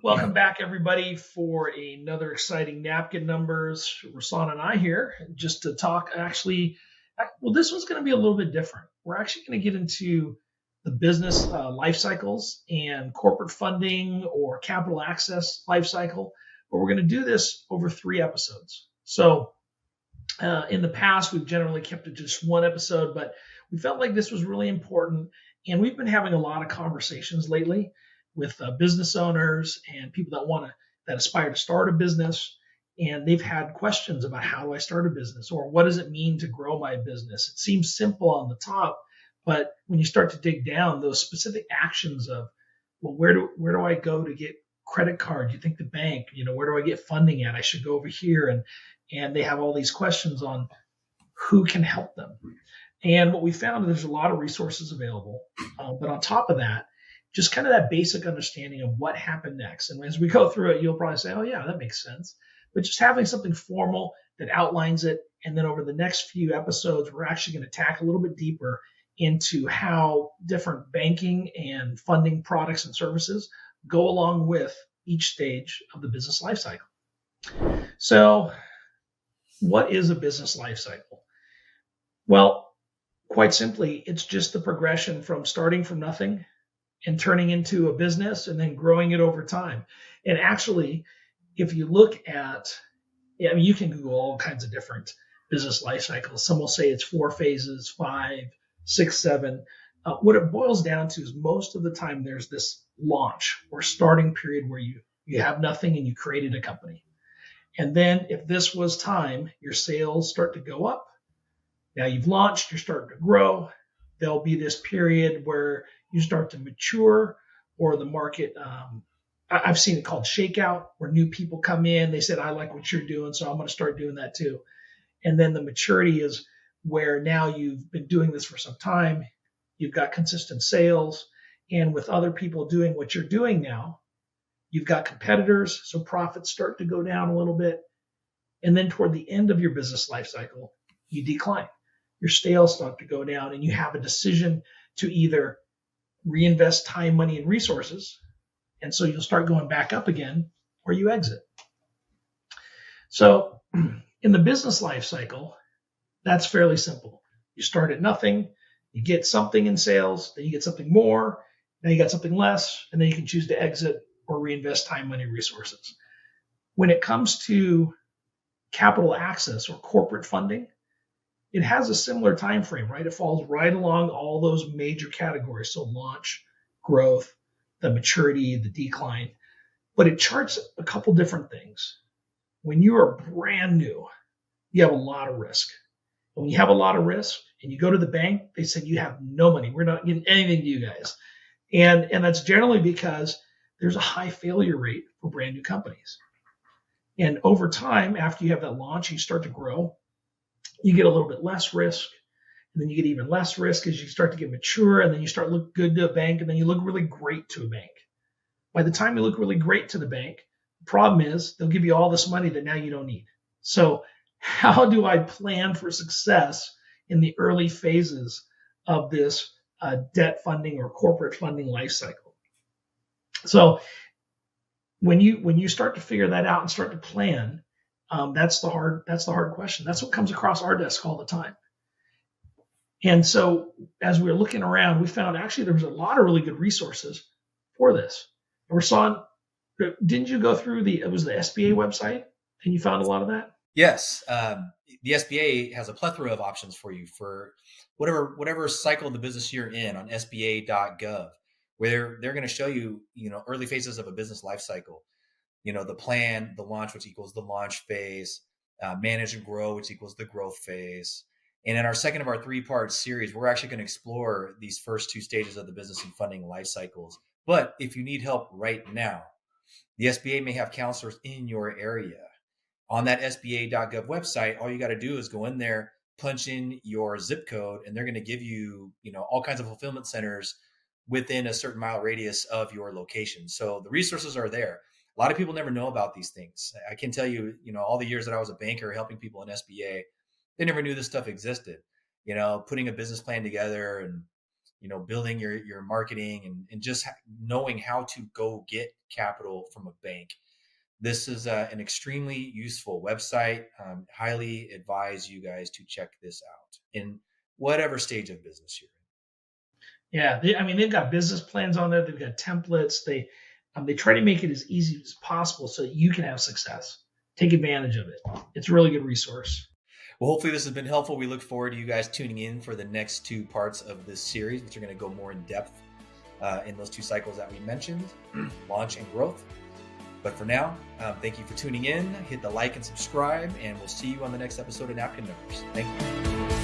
Welcome back, everybody, for another exciting Napkin Numbers. Rahsaan and I here just to talk. Well, this one's going to be a little bit different. We're actually going to get into the business life cycles and corporate funding or capital access life cycle, but we're going to do this over 3 episodes. So, in the past, we've generally kept it just one episode, but we felt like this was really important. And we've been having a lot of conversations lately with business owners and people that aspire to start a business. And they've had questions about how do I start a business or what does it mean to grow my business? It seems simple on the top, but when you start to dig down, those specific actions of, well, where do I go to get credit card? You think the bank, where do I get funding at? I should go over here. And they have all these questions on who can help them. And what we found, there's a lot of resources available. But on top of that, just kind of that basic understanding of what happened next. And as we go through it, you'll probably say, oh, yeah, that makes sense. But just having something formal that outlines it. And then over the next few episodes, we're actually going to tack a little bit deeper into how different banking and funding products and services go along with each stage of the business life cycle. So, what is a business life cycle? Well, quite simply, it's just the progression from starting from nothing and turning into a business and then growing it over time. And actually, if you look at, you can Google all kinds of different business life cycles. Some will say it's 4 phases, 5, 6, 7. What it boils down to is most of the time there's this launch or starting period where you have nothing and you created a company. And then if this was time, your sales start to go up. Now you've launched, you're starting to grow. There'll be this period where you start to mature or the market, I've seen it called shakeout, where new people come in. They said, I like what you're doing, so I'm going to start doing that too. And then the maturity is where now you've been doing this for some time. You've got consistent sales. And with other people doing what you're doing now, you've got competitors, so profits start to go down a little bit. And then toward the end of your business life cycle, you decline. Your sales start to go down, and you have a decision to either reinvest time, money, and resources. And so you'll start going back up again, or you exit. So in the business life cycle, that's fairly simple. You start at nothing, you get something in sales, then you get something more, now you got something less, and then you can choose to exit or reinvest time, money, resources. When it comes to capital access or corporate funding, it has a similar time frame, right? It falls right along all those major categories. So launch, growth, the maturity, the decline. But it charts a couple different things. When you are brand new, you have a lot of risk. And when you have a lot of risk and you go to the bank, they say you have no money. We're not getting anything to you guys. And that's generally because there's a high failure rate for brand new companies. And over time, after you have that launch, you start to grow, you get a little bit less risk, and then you get even less risk as you start to get mature, and then you start look good to a bank, and then you look really great to a bank. By the time you look really great to the bank, the problem is they'll give you all this money that now you don't need. So how do I plan for success in the early phases of this debt funding or corporate funding life cycle? So when you start to figure that out and start to plan, that's the hard question. That's what comes across our desk all the time. And so as we were looking around, we found actually there was a lot of really good resources for this. And Rahsaan, didn't you go through it was the SBA website and you found a lot of that? Yes. The SBA has a plethora of options for you for whatever cycle of the business you're in on SBA.gov, where they're going to show you, early phases of a business life cycle. The plan, the launch, which equals the launch phase, manage and grow, which equals the growth phase. And in our second of our 3-part series, we're actually going to explore these first 2 stages of the business and funding life cycles. But if you need help right now, the SBA may have counselors in your area. On that SBA.gov website, all you got to do is go in there, punch in your zip code, and they're going to give you, all kinds of fulfillment centers within a certain mile radius of your location. So the resources are there. A lot of people never know about these things. I can tell you, all the years that I was a banker helping people in SBA, they never knew this stuff existed. Putting a business plan together and building your marketing and just knowing how to go get capital from a bank. This is an extremely useful website. Highly advise you guys to check this out in whatever stage of business you're in. Yeah, they've got business plans on there. They've got templates. They try to make it as easy as possible so that you can have success. Take advantage of it. It's a really good resource. Well, hopefully this has been helpful. We look forward to you guys tuning in for the next 2 parts of this series, which are going to go more in depth in those 2 cycles that we mentioned, launch and growth. But for now, thank you for tuning in. Hit the like and subscribe, and we'll see you on the next episode of Napkin Numbers. Thank you.